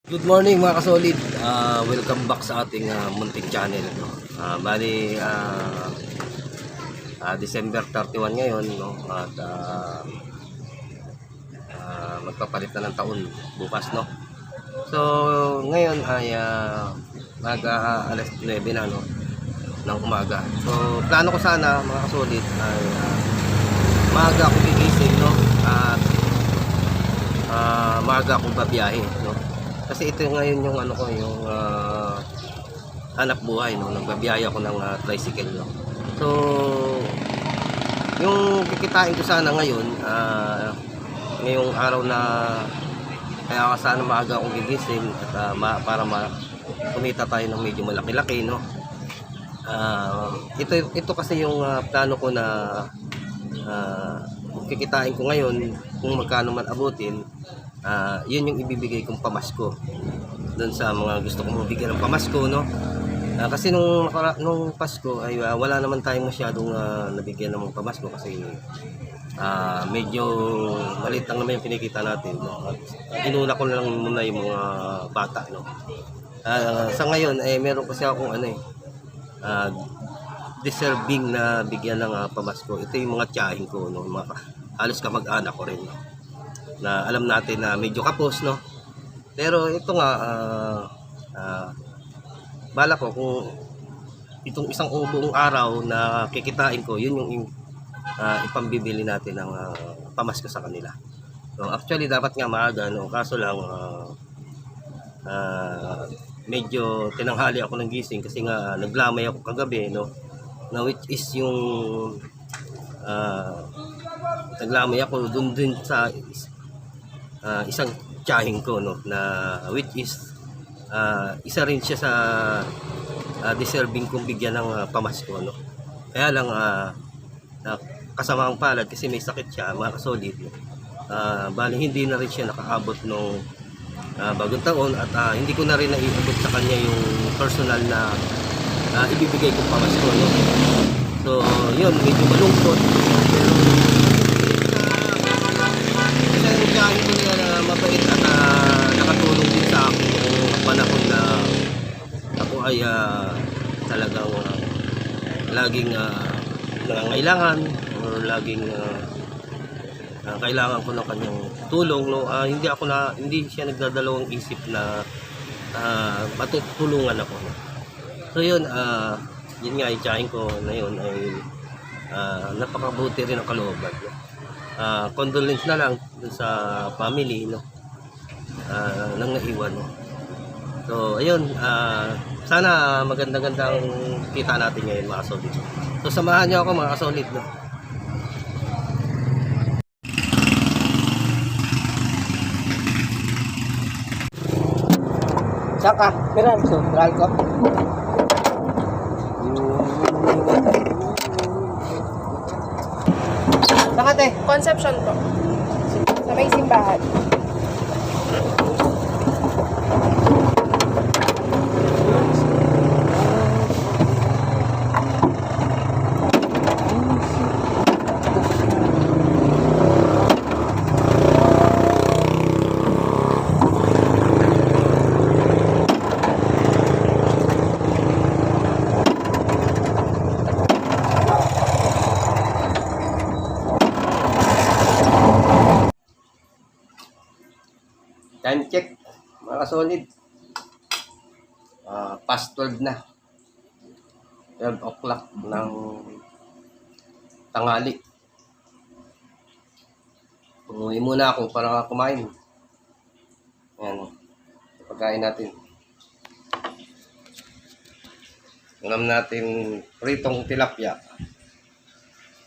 Good morning mga kasolid. Welcome back sa ating munting channel. No? December 31 ngayon, no? At magpapalit na ng taon bukas, no? So ngayon ay alas 9 na, no? Ng umaga. So plano ko sana mga kasolid ay maaga ako gigising, no? At maaga akong babiyahe, no? Kasi ito ngayon yung yung hanap buhay, no. Nagbabiyaya ako ng tricycle, no. So yung kikitain ko sana ngayon, ngayong araw na kaya sana maaga akong gigising at para kumita tayo ng medyo malaki-laki, no. Ito kasi yung plano ko na kikitain ko ngayon, kung magkano man abutin. Yun yung ibibigay kong pamasko doon sa mga gusto kong mabigyan ng pamasko, no. Kasi nung Pasko ay wala naman tayong masyadong nabigyan ng pamasko kasi medyo maliit lang naman yung kinikita natin, no. At inuna ko na lang muna yung mga bata, no. Sa ngayon ay meron kasi akong deserving na bigyan ng pamasko. Ito yung mga tiyahin ko, no, mga halos kamag-anak ko rin, no, na alam natin na medyo kapos, no. Pero ito nga bala ko kung itong isang buong araw na kikitain ko, yun yung ipambibili natin ng pamasko sa kanila. So actually dapat nga maaga, no, kaso lang medyo tinanghali ako ng gising kasi nga naglamay ako kagabi, no, na which is yung naglamay ako dun sa isang tiyahin ko, no, na which is isa rin siya sa deserving kong bigyan ng pamasko, no. Kaya lang kasama ang palad kasi may sakit siya, mga kasolid, no. Bali hindi na rin siya nakaabot nung bagong taon at hindi ko na rin naiabot sa kanya yung personal na ibibigay kong pamasko, no. So yun, medyo malungkot, pero tiyahin ko niya na mabait at nakatulong din sa akin yung panahon na ako ay talagang laging nangangailangan or laging kailangan ko ng kanyang tulong, no. Hindi siya nagdadalawang isip na matutulungan ako, no. So yun, yun nga yung tiyahin ko na yun ay napakabuti rin ang kalooban, no. Condolence na lang dun sa family, no, nang naiwan, no. So ayun, sana magandang kita natin ngayon, mga kasolid. So samahan niyo ako, mga kasolid, no. Saka, Piranso, Ralco. Saka te? Conception po. Sa may simbahan. Time check, mga kasolid. Past 12 na. 12 o'clock ng tanghali. Umuwi muna ako para kumain. Ayan, pagkain natin. Ulam natin pritong tilapia.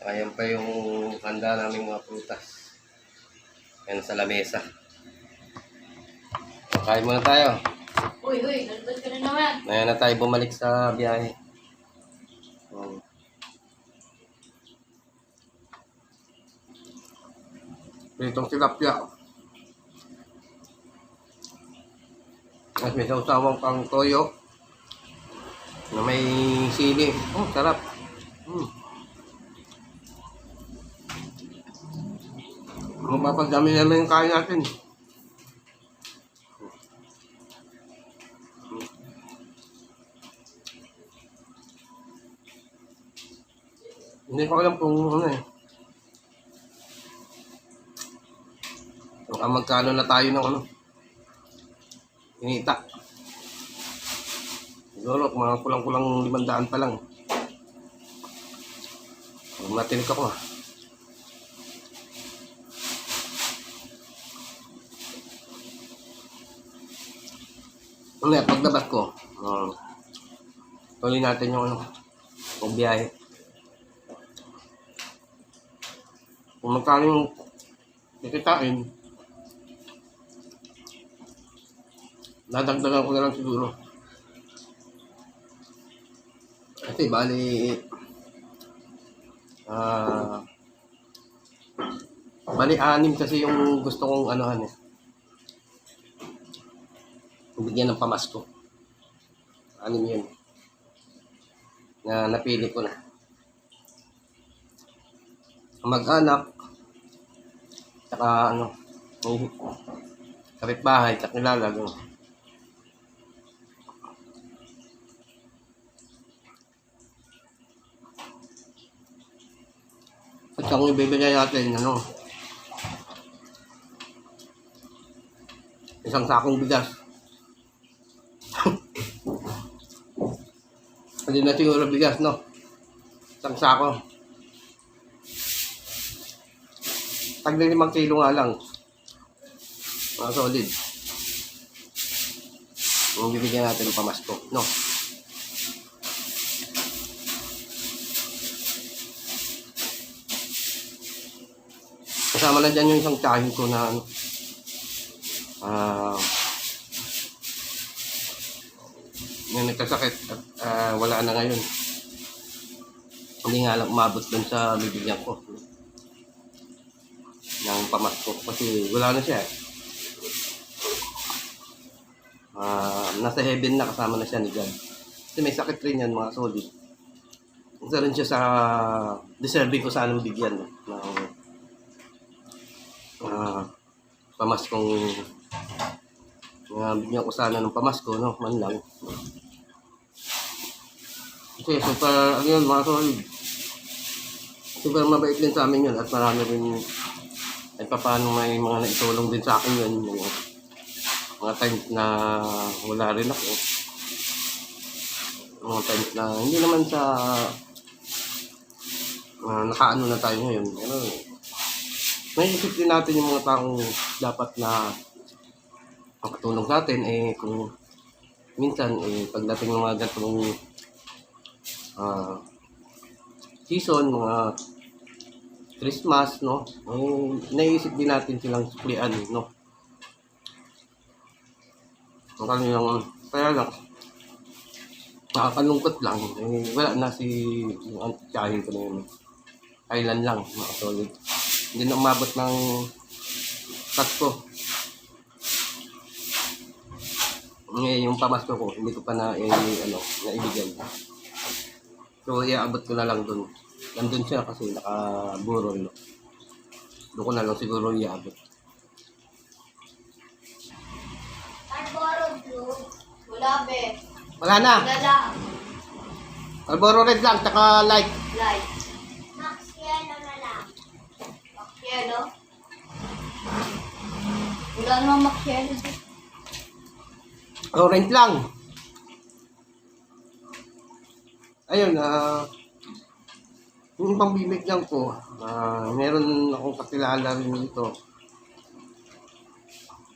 Ayan pa yung handa naming mga prutas. Ayan sa lamesa. Kain muna tayo. Uy, nandun ka na naman. Ngayon na tayo bumalik sa biyahe. Itong tilapia. At may sausawang pang toyo na may sili. Oh, sarap. Mapapadami naman yung kain natin. Hindi ko alam kung ano eh. Baka magkano na tayo ng ano. Inita. Siguro, mga kulang-kulang 500 pa lang. Matinik ako ah. Ano yan, paglabas ko, tuloy natin yung ano, yung biyahe. Kung magkano yung kikitain, dadagdagan ko na lang siguro. Kasi bali, bali 6 kasi yung gusto kong anuhan eh. Bigyan ng pamasko. 6 yun. Na napili ko na. Mag-anak, saka ano, kapitbahay, kakilala, gano'n. At kung ibibigay natin, ano, isang sakong bigas. Hindi na siguro bigas, no? Isang sako. Tag na 5 kilo nga lang. Mga solid. Yung bibigyan natin ng pamasko, no? Kasama na dyan yung isang tsahin ko na ano. Yung nagkasakit at wala na ngayon. Hindi nga lang umabot dun sa bibigyan ko ng pamasko kasi wala na siya. Nasa heaven na, kasama na siya ni God. Kasi may sakit rin yan, mga solid. Isa rin siya sa deserving ko sanang bigyan ng pamaskong bigyan ko sana ng pamasko, no? Man lang. Kasi super, ano yun, mga solid. Super mabait din sa amin yun at marami rin at paano may mga naitulong din sa akin yun. Yung mga times na wala rin ako. Mga times na hindi naman sa nakaano na tayo ngayon. Pero may isip din natin yung mga taong dapat na makatulong sa atin kung minsan pagdating ng mga gatong season, mga Christmas, no? Naisip din natin silang suklian, no? Ang kanilang, kaya lang, nakakalungkot lang. Wala na yung antitsahin ko na yun. Kailan lang, mga solid. Hindi na umabot ng Pasko. Yung pamasko ko, hindi ko pa naibigay. So, iaabot ko na lang dun. Nandun siya kasi nakaburol, no? Doon ko na lang siguro iaabot. Wala, be. Wala na! Wala lang. Marlboro Red lang, tsaka light. Light. Max yellow na lang. Max yellow? Wala namang max yellow. Orange lang. Ayun, yung pambibigyan ko, meron akong kakilala rin dito.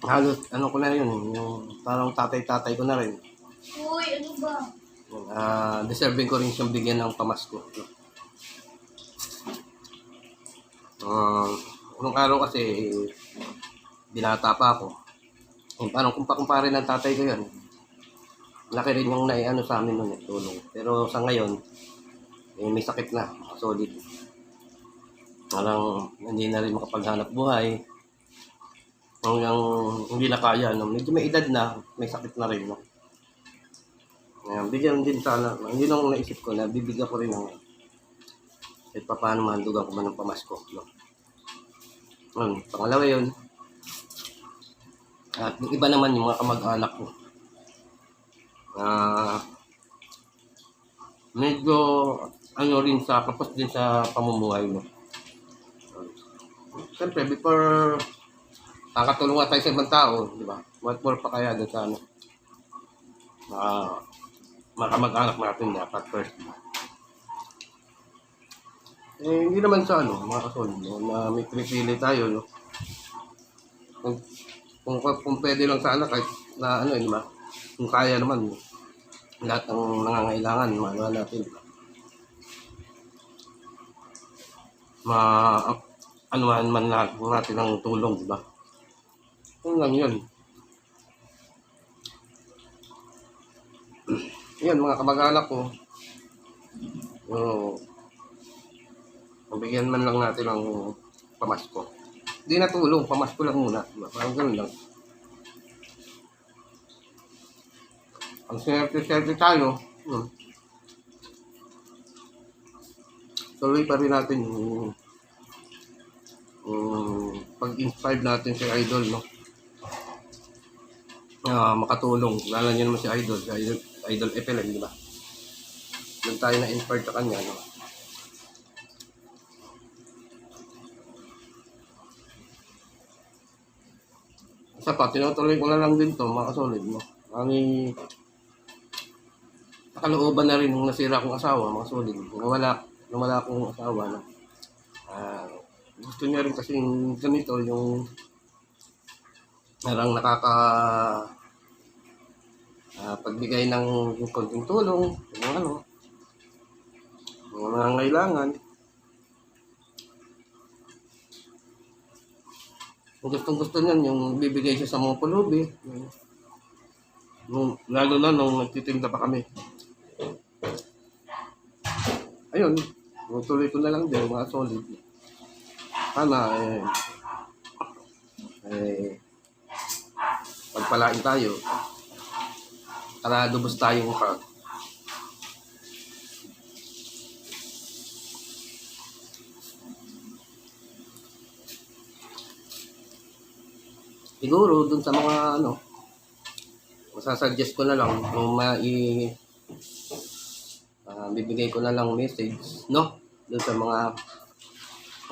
Halos, ano ko na yun, yung parang tatay-tatay ko na rin. Uy, ano ba? Deserving ko rin siyang bigyan ng pamasko. Nung araw kasi, binata pa ako. Parang kumpare ng tatay ko yan. Laki rin yung naiano sa amin nun, tulong. Pero sa ngayon, may sakit na, solid. Parang hindi na rin makapaghanap buhay. Hanggang hindi na kaya, no? Medyo may edad na, may sakit na rin. No? Bigyan din sana, hindi nang naisip ko na bibigyan ko rin ng kahit pa paano mahandugan ko man ng pamasko. No? Pangalawa yun. At yung iba naman yung mga kamag-anak ko. Medyo ano rin sa kapos din sa pamumuhay mo. Siyempre, before nakatulungan tayo sa ibang tao, di ba? What more pa kaya doon sa ano? Makamag-anak natin dapat first. Hindi naman sa ano, mga kasolid, no? Na may pinipili tayo, no? Kung pwede lang sana kahit na ano, di ba? Kung kaya naman, lahat ng nangangailangan, maano natin. Ano man natin ng tulong, di ba? Yun lang yun. Yan, mga kamag-anak ko. Mabigyan man lang natin ng pamasko. Hindi na tulong, pamasko lang muna. Diba? Parang gano'n lang. Ang swerte tayo, tuloy pa rin natin yung pag-inspire natin si Idol, no? Makatulong. Lalo niyo naman si Idol FLM, di ba? Doon tayo na-inspired sa kanya, no? Isa pa, tinutuloy ko na lang din to, mga kasolid, no? Nakalooban na rin nung nasira kong asawa, mga solid. Nawala akong asawa, no? Gusto niya rin kasi ganito, yung parang pagbigay ng konting tulong, yung ano, mga nangangailangan. Kung gusto niyan, yung bibigay siya sa mga pulubi. Lalo na nung nagtitinda pa kami. Ayun, tuloy ko na lang din, mga solid. Sana, pagpalain tayo, para lubos tayong siguro dun sa mga ano, masasuggest ko na lang kung bibigay ko na lang message, no? Dun sa mga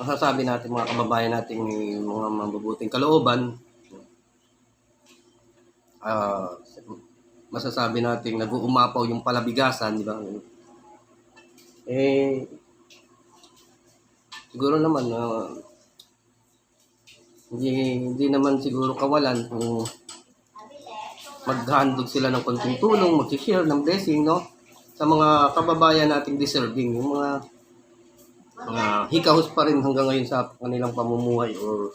masasabi natin, mga kababayan natin, mga mabubuting kalooban. Masasabi natin nag-uumapaw yung palabigasan, di ba? Siguro naman hindi naman siguro kawalan kung maghandog sila ng konting tulong, mag-share ng blessing, no? Sa mga kababayan nating deserving, yung mga hikahos pa rin hanggang ngayon sa kanilang pamumuhay or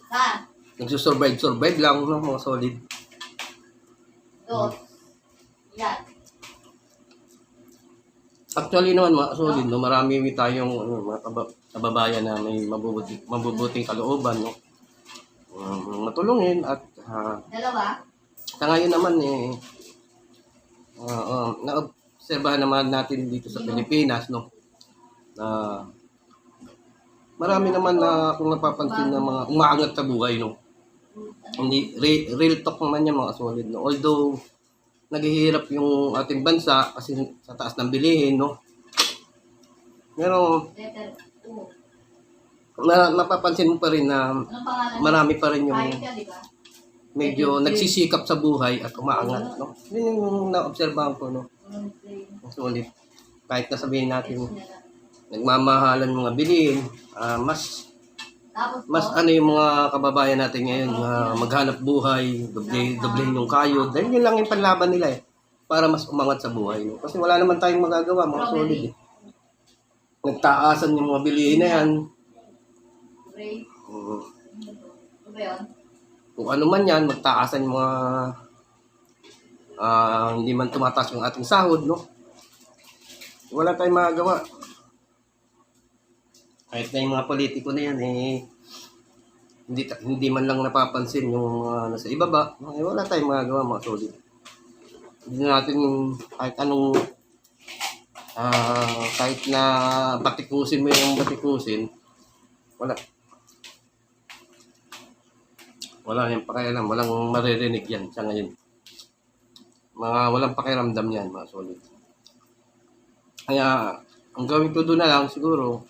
nagsusurvive lang, no? Mga solid. Yan. Actually naman, mga solid, no? Marami tayong mga kababayan na may mabubuting kalooban, no? Matulungin at Dalawa? sa ngayon naman naobserbahan naman natin dito sa Pilipinas, no, na marami naman na kung napapansin na mga umaangat sa buhay, no. Hindi real talk naman yan, mga solid, no. Although naghihirap yung ating bansa kasi sa taas ng bilihin, no. Pero Letter 2. napapansin mo pa rin na Anong pangalan? marami pa rin yung Kahit ka, di ba? medyo nagsisikap sa buhay at umaangat, no. Yun yung na-obserbahan ko, no. Solid. Kahit na sabihin natin nagmamahalan mga bilihin, mas ano yung mga kababayan natin ngayon, maghanap buhay, doblehin yung kayod. Dahil yun lang yung panlaban nila, para mas umangat sa buhay, no? Kasi wala naman tayong magagawa, mga solid, eh. Nagtaasan yung mga bilihin na yan. Ano ba yun? Kung ano man yan, magtaasan yung mga hindi man tumataas yung ating sahod, no? Wala tayong magagawa. Kahit na yung mga politiko na yan, hindi man lang napapansin yung nasa ibaba, wala tayong magagawa, mga solid. Hindi natin kahit anong kahit na batikusin mo yung batikusin, wala yung pakialam, walang maririnig yan sa ngayon. Walang pakiramdam yan, mga solid. Kaya Ang gawin ko doon na lang siguro,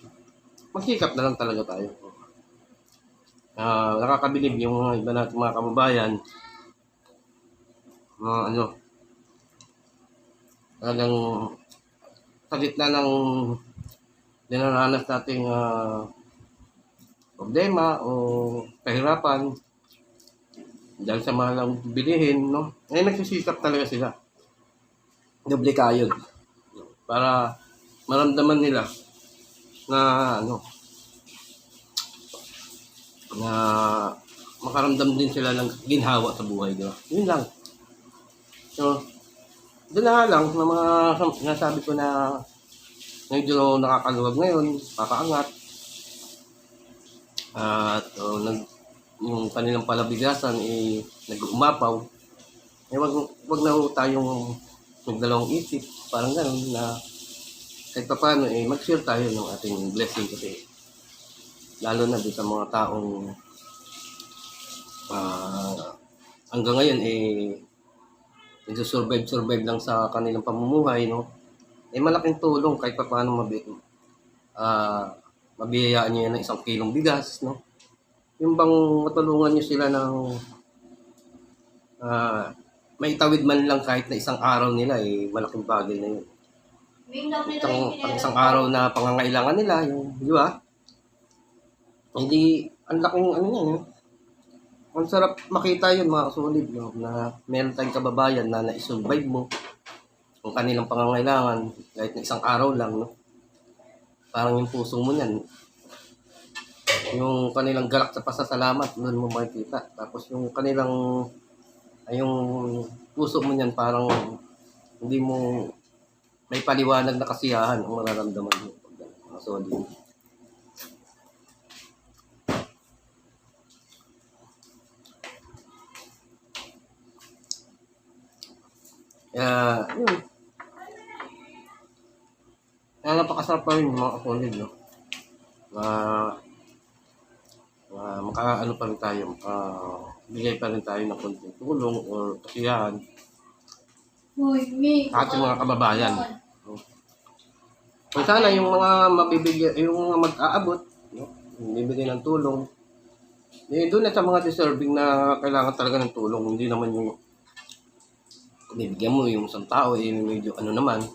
magsikap na lang talaga tayo. Nakakabilib yung mga iba nating mga kababayan. Ano, talagang sa gitna ng dinaranas nating problema o kahirapan dahil sa mahalang bilihin, no? Eh, nagsisikap talaga sila. Doble kayod. Para maramdaman nila na ano, na makaramdam din sila ng ginhawa sa buhay, di ba? Yun lang. So, doon na nga lang na mga nasabi ko na medyo nakakaluwag ngayon, kakaangat. At yung kanilang palabigasan nag-umapaw. Eh, wag na ho tayong magdalawang isip, parang gano'n na kahit pa paano mag-share tayo ng ating blessing kasi lalo na doon sa mga taong hanggang ngayon nagsusurvive lang sa kanilang pamumuhay, no? Malaking tulong kahit pa paano mabiyayaan nyo yan ng 1 kilong bigas, no? Yung bang matulungan nyo sila ng may tawid man lang kahit na 1 araw nila, malaking bagay na yun. Isang araw na pangangailangan nila, yung, di ba? Hindi, ang laking ano yan, ang sarap makita yun mga kasulid, no? Na meron tayong kababayan na na-survive mo ang kanilang pangangailangan kahit na 1 araw lang, no? Parang yung puso mo niyan, yung kanilang galak sa pasasalamat, doon mo makikita. Tapos yung kanilang, yung puso mo niyan, parang hindi mo may paliwanag na kasiyahan ang mararamdaman mo. Mga solid. Yun. Napakasarap pa rin mga solid, no? Makaano pa rin tayo, bigay pa rin tayo ng konting tulong o kasiyahan sa ating mga kababayan. Kung sana yung mga mabibigyan, yung mga mag-aabot, no? Bibigay ng tulong, doon na sa mga deserving na kailangan talaga ng tulong, hindi naman yung bibigyan mo yung isang tao, medyo ano naman,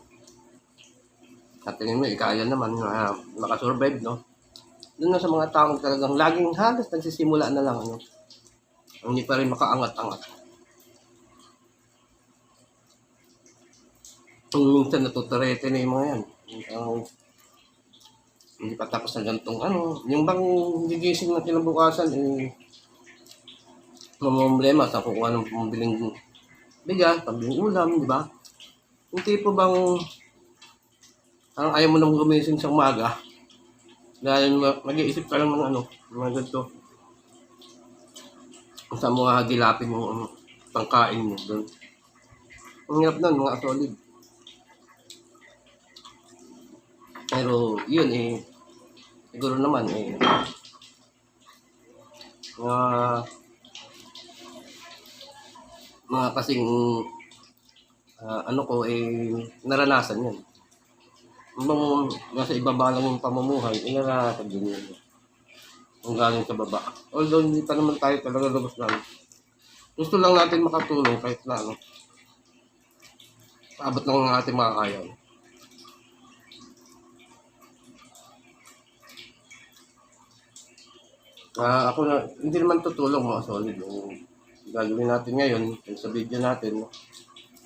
at tingin mo, kaya naman na makasurvive, no? Doon na sa mga taong talagang laging halos nagsisimula na lang, ano? Hindi pa rin makaangat-angat. Kung minsan natuturete na yung mga yan. Hindi pa tapos ng gantong ano. Yung bang gigising na kinabukasan, problema sa kukuha ng pambiling bigas, pambiling ulam, di ba? Yung tipo bang ayaw mo nang gumising sa umaga dahil mag-iisip ka lang ng ano, mga ganito. Kung saan mo hagilapin yung pangkain mo doon. Ang hirap nun, mga solid. Pero yun siguro naman mga kasing ano ko naranasan yan. Nung nasa ibaba lang yung pamumuhay, naranasan din yun. Kung galing sa baba. Although hindi pa naman tayo talaga lubos lang. Gusto lang natin makatulong kahit na ano. Paabot lang ng ating makakaya. Ako na, hindi naman tutulong mga solid. Yung gagawin natin ngayon, yung sa video natin,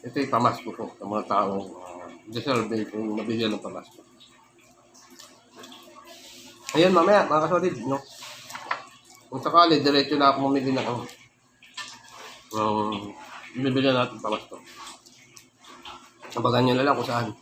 ito yung pamasko ko sa mga taong deserve kung mabigyan ng pamasko. Ayun, mamaya, mga kasolid, no? Kung sakali, diretso na ako mamili na bibigyan natin pamasko. Sabagan nyo na lang kung saan.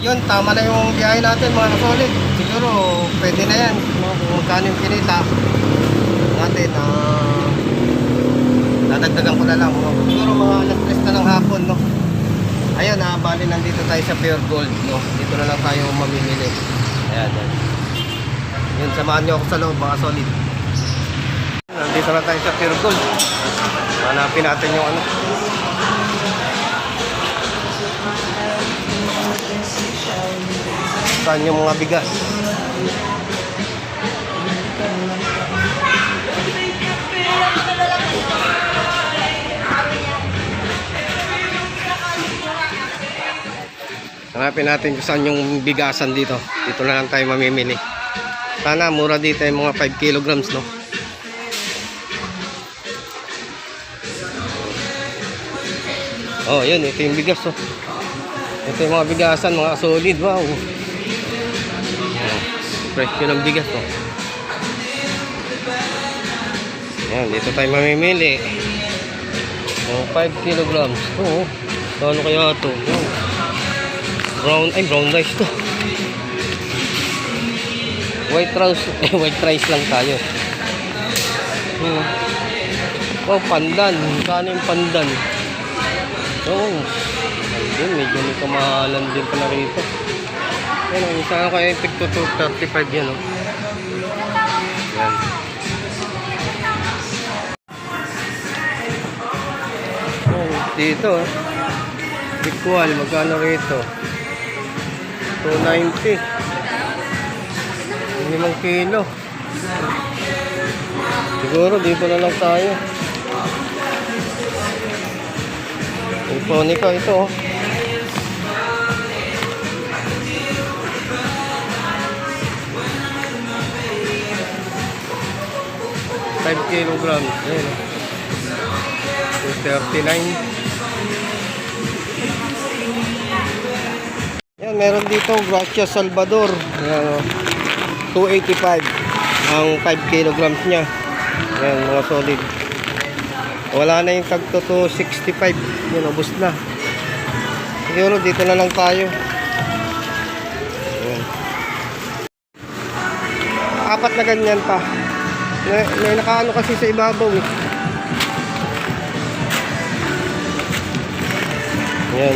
Yun, tama na yung biyahe natin mga solid. Siguro pwede na yan. Kung magkano yung kinita natin, dadagdagan ko na lang. Siguro mga alas 3 na ng hapon, no? Ayun, bali nandito tayo sa Pure Gold, no? Dito na lang tayo mamimili. Ayan, yan. Yun, samahan nyo ako sa loob mga solid. Nandito na tayo sa Pure Gold. Hanapin natin yung ano. Saan yung mga bigas? Hanapin natin kung saan yung bigasan dito. Dito na lang tayo mamimili. Sana mura dito yung mga 5 kilograms, no? Oh, yun. Ito yung bigas, oh. Ito yung mga bigasan, mga solid. Wow. Presyo ng bigas, oh. Yan, dito tayo mamimili. 5 kilograms. Oo. Ano kaya ito? Brown rice to. White rice lang tayo. Oh, pandan. Kano yung pandan? Oo. Ayun, medyo may kamahalan din pala rito. Yan, isa kaya yung tig 35 yan, oh. Yan. Oh, dito, oh. Equal, magkano rito? 290. 5 kilo. Siguro dito na lang tayo. Iponica ito, oh. Five kilograms. Ayan. 239. Yan, meron dito Gracia Salvador. Ayan, 285 ang 5 kilograms niya. Ayan, mga solid. Wala na yung tagto 265. Yan, ubos na. Siguro dito na lang tayo. Ayan. Apat na ganyan pa. May nakaano kasi sa ibabaw, eh. Ayan.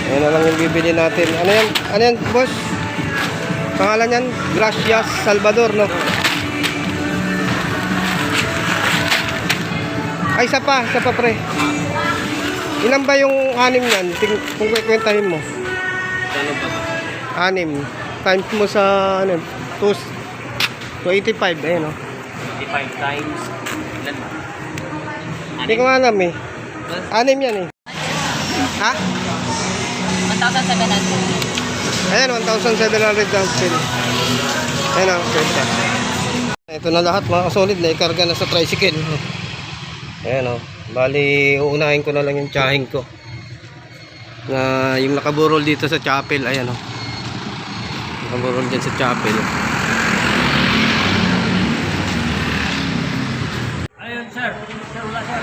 Ayan na lang yung bibili natin. Ano yan? Ano yan, boss? Pangalan yan? Gracias Salvador, no? Ay, isa pa pre. Ilan ba yung anim yan? Kung kwentahin mo. Anim. Times mo sa, ano, 285, ayun, no? 25 times. Ilan ba? Hindi ko alam, eh. Anim yan, eh. Ha? 1,700. Ayan, 1,700 down still. Ayan ang pwesta. Ito na lahat mga solid na ikarga na sa tricycle. Ayan, oh. Bali, uunahin ko na lang yung tiyahing ko. Na yung nakaburol dito sa chapel. Ayan, oh. Nakaburol dyan sa chapel. Ayun, sir. Sir, wala, sir.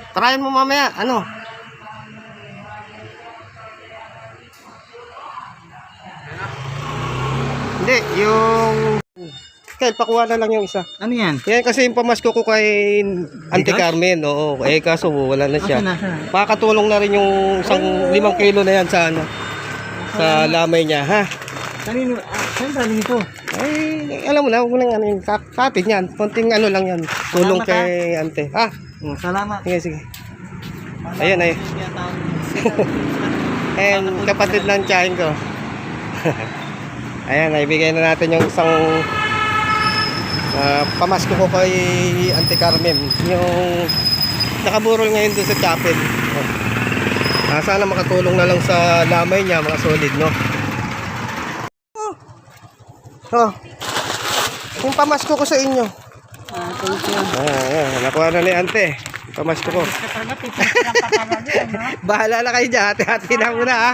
Tarayan mo mamaya, ano? Hindi, yung... Kaya pakuha na lang yung isa. Ano yan? Yan kasi yung pamasko ko kay Auntie Carmen, oo. Eh kaso wala na siya. Pakatulong na rin yung 5 kilo na yan sa ano. Sa lamay niya, ha? Kanino? Saan galing ito? Ay, alam mo na, huwag mo lang ano yun. Kapit yan. Konting ano lang yan. Tulong Salamat, kay Ante. Ah, Salamat. sige, sige. Ayun, ay. Ayan, kapatid ng tiyahin ko. Ayan, naibigay na natin yung isang pamasko ko kay Auntie Carmen. Yung nakaburol ngayon doon sa chapel. Sana makatulong na lang sa lamay niya, mga solid, no? Oh. Yung pamasko ko sa inyo. Thank you. Ayan, nakuha na ni Ante. Yung pamasko ko. Bahala na kayo dyan. Hati-hati na muna, ha?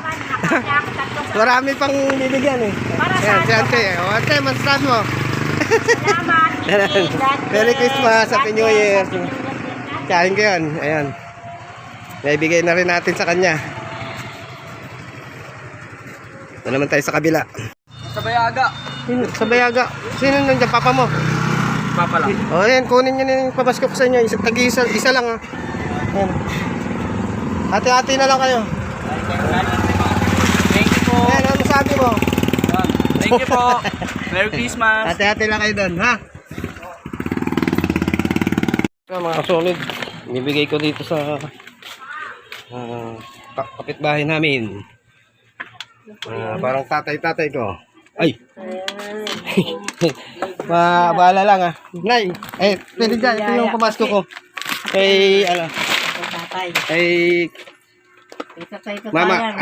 Marami pang bibigyan, eh. Ayan, si Ante. O, Ante, masasabi mo. Merry Christmas, Happy New Year. Tsahin ko yun. Ayan. Naibigay na rin natin sa kanya. Ito naman tayo sa kabila. Sa Bayaga. Sa Bayaga. Sino nandiyan? Papa mo? Papa lang. O, ayan. Kunin nyo na yung pabasko ko sa inyo. Isa lang, ha. Ayan. Hati-hati na lang kayo. Thank you po. Ayan, ano sabi mo? Thank you po. Merry Christmas. Hati-hati lang kayo doon, ha? Ito, mga solid. Ibigay ko dito sa kapitbahay namin. Parang tatay-tatay ko. Ay! Bahala lang, ha? Nay, pwede dyan. Ito yung pamasko ko. Kay, kay Mama.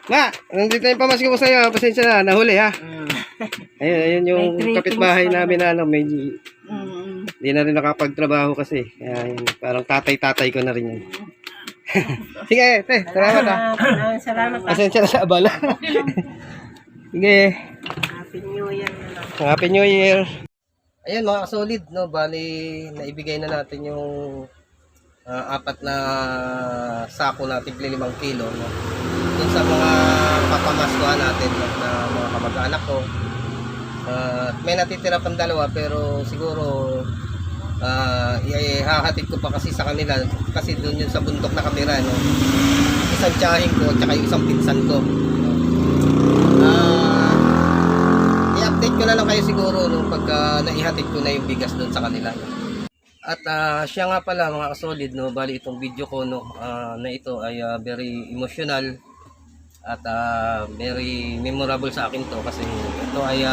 Ma, nandito yung pamasko ko sa'yo. Pasensya na, nahuli, ha? Ayun yung kapitbahay namin na may hindi na rin nakapagtrabaho kasi. Kaya parang tatay-tatay ko na rin yun. Sige, salamat, ha? Salamat. Pasensya na sa abala. Sige. Happy New Year na lang. Happy New Year. Ayan mga solid, no? Bali, naibigay na natin yung apat na sako na tigli 5 kilo, no? Yun sa mga papamaskuhan natin, no? Na mga kamag-anak ko. May natitira pang 2 pero siguro ihahatid ko pa kasi sa kanila kasi doon yun sa bundok na kamera, no? Isang tiyahing ko at yung isang pinsan ko. I-update ko na lang kayo siguro nung pagka naihatid ko na yung bigas doon sa kanila. At siya nga pala mga kasolid, no, bali itong video ko, no, na ito ay very emotional at very memorable sa akin to kasi ito ay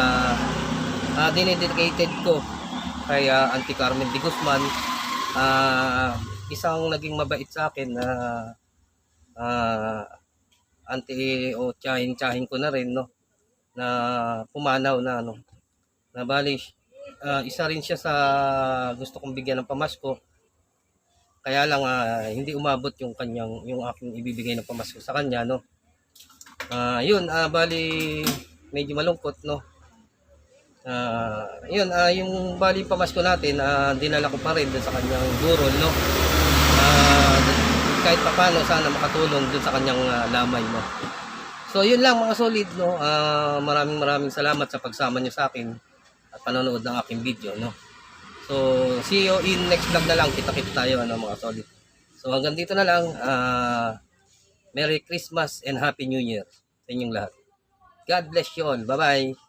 dinededicated ko kay Auntie Carmen de Guzman, isang naging mabait sa akin na auntie o tsahin ko na rin, no, na pumanaw na, no, na bali isa rin siya sa gusto kong bigyan ng pamasko, kaya lang hindi umabot yung aking ibibigay ng pamasko sa kanya, no. Yun, bali medyo malungkot, no. Yun, yung bali pamasko natin, dinala ko pa rin dun sa kanyang burol, no. Kahit paano sana makatulong dun sa kanyang lamay, no. So yun lang mga solid, no. Maraming salamat sa pagsama nyo sa akin at panonood ng aking video, no. So see you in next vlog na lang, kita-kita tayo, ano, mga solid. So hanggang dito na lang. Merry Christmas and Happy New Year sa inyong lahat. God bless you all. Bye-bye.